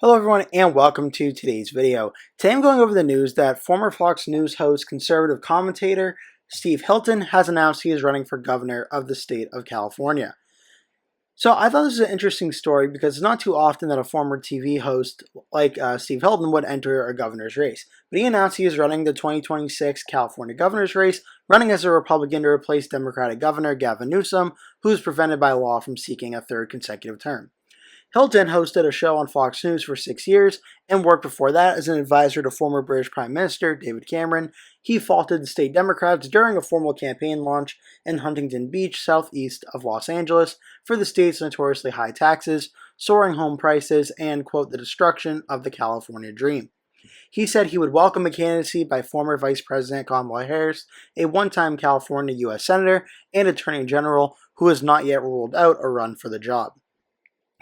Hello everyone and welcome to today's video. Today I'm going over the news that former Fox News host, conservative commentator Steve Hilton has announced he is running for governor of the state of California. So I thought this was an interesting story because it's not too often that a former TV host like Steve Hilton would enter a governor's race. But he announced he is running the 2026 California governor's race, running as a Republican to replace Democratic Governor Gavin Newsom, who is prevented by law from seeking a third consecutive term. Hilton hosted a show on Fox News for 6 years and worked before that as an advisor to former British Prime Minister David Cameron. He faulted the state Democrats during a formal campaign launch in Huntington Beach, southeast of Los Angeles, for the state's notoriously high taxes, soaring home prices, and, quote, the destruction of the California dream. He said he would welcome a candidacy by former Vice President Kamala Harris, a one-time California U.S. Senator and Attorney General who has not yet ruled out a run for the job.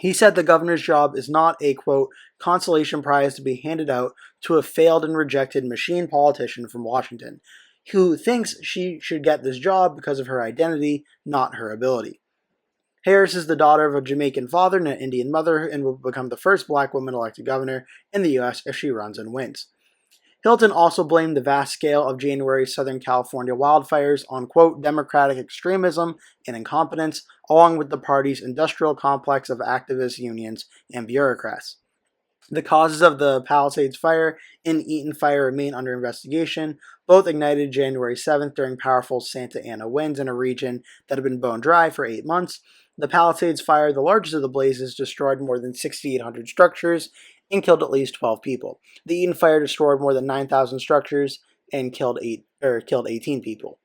He said the governor's job is not a, quote, consolation prize to be handed out to a failed and rejected machine politician from Washington, who thinks she should get this job because of her identity, not her ability. Harris is the daughter of a Jamaican father and an Indian mother and will become the first black woman elected governor in the U.S. if she runs and wins. Hilton also blamed the vast scale of January's Southern California wildfires on, quote, democratic extremism and incompetence, along with the party's industrial complex of activists, unions, and bureaucrats. The causes of the Palisades fire and Eaton fire remain under investigation. Both ignited January 7th during powerful Santa Ana winds in a region that had been bone dry for 8 months. The Palisades fire, the largest of the blazes, destroyed more than 6,800 structures and killed at least 12 people. The Eaton fire destroyed more than 9,000 structures and killed 18 people.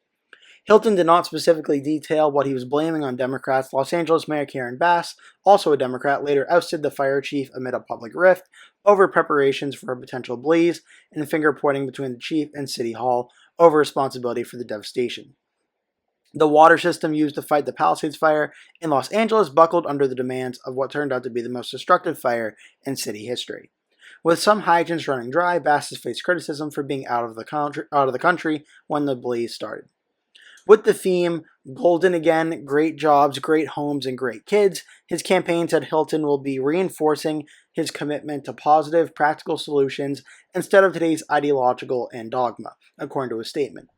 Hilton did not specifically detail what he was blaming on Democrats. Los Angeles Mayor Karen Bass, also a Democrat, later ousted the fire chief amid a public rift over preparations for a potential blaze and finger-pointing between the chief and City Hall over responsibility for the devastation. The water system used to fight the Palisades fire in Los Angeles buckled under the demands of what turned out to be the most destructive fire in city history. With some hydrants running dry, Bass has faced criticism for being out of the country when the blaze started. With the theme, Golden Again, Great Jobs, Great Homes, and Great Kids, his campaign said Hilton will be reinforcing his commitment to positive, practical solutions instead of today's ideological and dogma, according to his statement.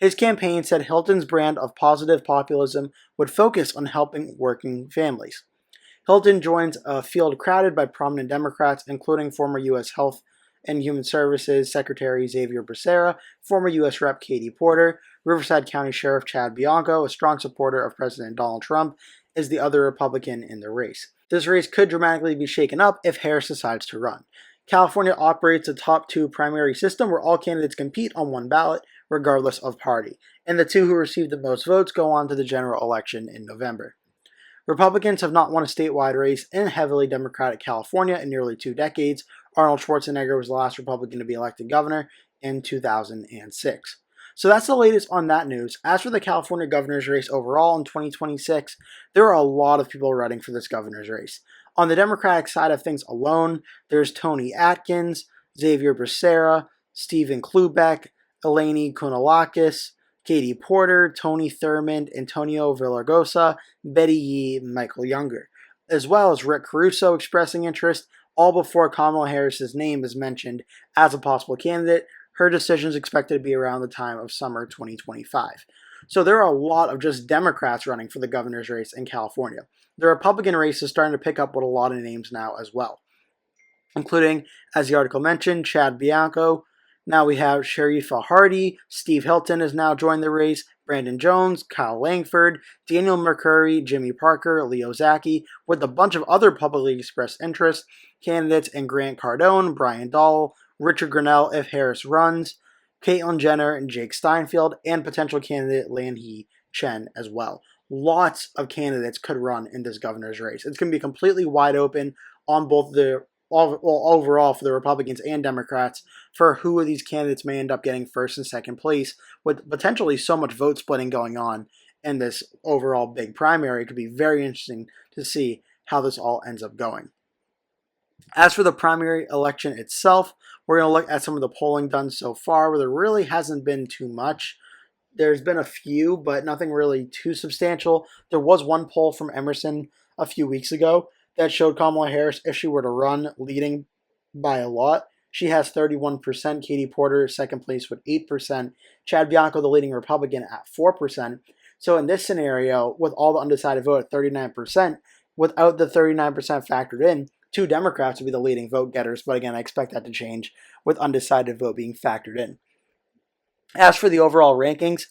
His campaign said Hilton's brand of positive populism would focus on helping working families. Hilton joins a field crowded by prominent Democrats, including former U.S. Health and Human Services Secretary Xavier Becerra, former U.S. Rep. Katie Porter, Riverside County Sheriff Chad Bianco, a strong supporter of President Donald Trump, is the other Republican in the race. This race could dramatically be shaken up if Harris decides to run. California operates a top two primary system where all candidates compete on one ballot, regardless of party, and the two who receive the most votes go on to the general election in November. Republicans have not won a statewide race in heavily Democratic California in nearly 2 decades. Arnold Schwarzenegger was the last Republican to be elected governor in 2006. So that's the latest on that news. As for the California governor's race overall in 2026, there are a lot of people running for this governor's race. On the Democratic side of things alone, there's Tony Atkins, Xavier Becerra, Stephen Klubeck, Eleni Kounalakis, Katie Porter, Tony Thurmond, Antonio Villaraigosa, Betty Yee, Michael Younger, as well as Rick Caruso expressing interest, all before Kamala Harris's name is mentioned as a possible candidate. Her decision is expected to be around the time of summer 2025. So there are a lot of just Democrats running for the governor's race in California. The Republican race is starting to pick up with a lot of names now as well, including, as the article mentioned, Chad Bianco. Now we have Sharifa Hardy, Steve Hilton has now joined the race, Brandon Jones, Kyle Langford, Daniel McCurry, Jimmy Parker, Leo Zaki, with a bunch of other publicly expressed interest candidates in Grant Cardone, Brian Dahl, Richard Grinnell if Harris runs, Caitlyn Jenner and Jake Steinfeld, and potential candidate Lan-Hee Chen as well. Lots of candidates could run in this governor's race. It's going to be completely wide open on both overall for the Republicans and Democrats for who of these candidates may end up getting first and second place, with potentially so much vote splitting going on in this overall big primary. It could be very interesting to see how this all ends up going. As for the primary election itself, we're going to look at some of the polling done so far, where there really hasn't been too much. There's been a few, but nothing really too substantial. There was one poll from Emerson a few weeks ago that showed Kamala Harris, if she were to run, leading by a lot. She has 31%, Katie Porter second place with 8%, Chad Bianco, the leading Republican, at 4%. So in this scenario, with all the undecided vote at 39%, without the 39% factored in, two Democrats would be the leading vote getters. But again, I expect that to change with undecided vote being factored in. As for the overall rankings,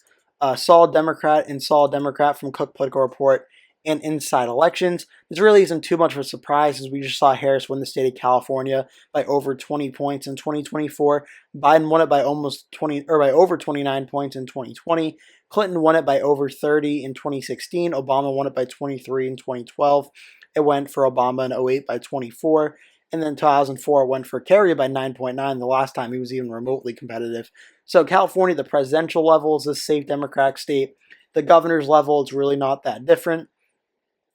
Solid Democrat and Solid Democrat from Cook Political Report and Inside Elections. This really isn't too much of a surprise, as we just saw Harris win the state of California by over 20 points in 2024. Biden won it by almost 20, or by over 29 points in 2020. Clinton won it by over 30 in 2016. Obama won it by 23 in 2012. It went for Obama in 08 by 24. And then 2004 went for Kerry by 9.9, the last time he was even remotely competitive. So California, the presidential level, is a safe Democratic state. The governor's level, it's really not that different.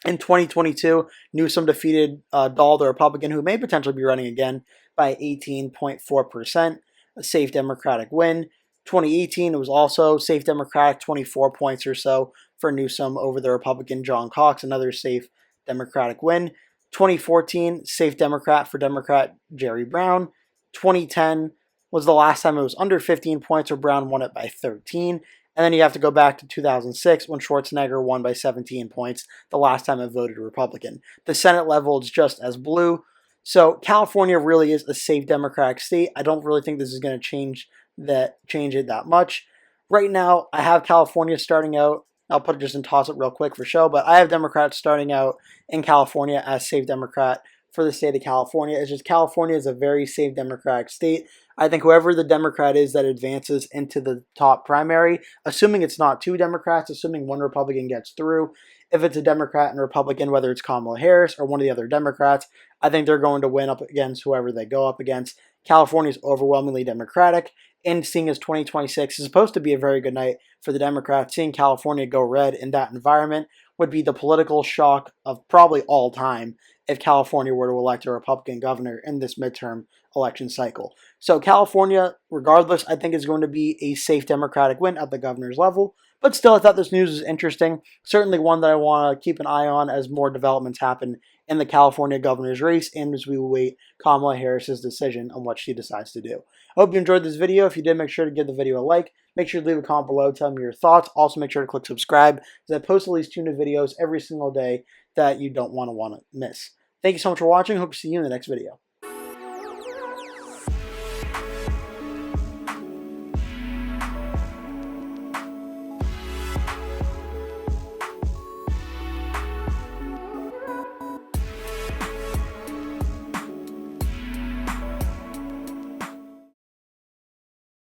In 2022, Newsom defeated Dahl, the Republican, who may potentially be running again, by 18.4%, a safe Democratic win. 2018, it was also safe Democratic, 24 points or so for Newsom over the Republican John Cox, another safe Democratic win. 2014, safe Democrat for Democrat Jerry Brown. 2010 was the last time it was under 15 points, where Brown won it by 13. And then you have to go back to 2006 when Schwarzenegger won by 17 points, the last time it voted Republican. The Senate level is just as blue. So California really is a safe Democratic state. I don't really think this is going to change it that much. Right now, I have California starting out. I'll put it just in toss it real quick for show, but I have Democrats starting out in California as safe Democrat for the state of California. It's just California is a very safe Democratic state. I think whoever the Democrat is that advances into the top primary, assuming it's not two Democrats, assuming one Republican gets through, if it's a Democrat and a Republican, whether it's Kamala Harris or one of the other Democrats, I think they're going to win up against whoever they go up against. California is overwhelmingly Democratic, and seeing as 2026 is supposed to be a very good night for the Democrats, seeing California go red in that environment would be the political shock of probably all time if California were to elect a Republican governor in this midterm election cycle. So California, regardless, I think is going to be a safe Democratic win at the governor's level. But still, I thought this news was interesting. Certainly one that I want to keep an eye on as more developments happen in the California governor's race and as we await Kamala Harris's decision on what she decides to do. I hope you enjoyed this video. If you did, make sure to give the video a like. Make sure to leave a comment below, tell me your thoughts. Also, make sure to click subscribe, as I post at least 2 new videos every single day that you don't want to miss. Thank you so much for watching. Hope to see you in the next video.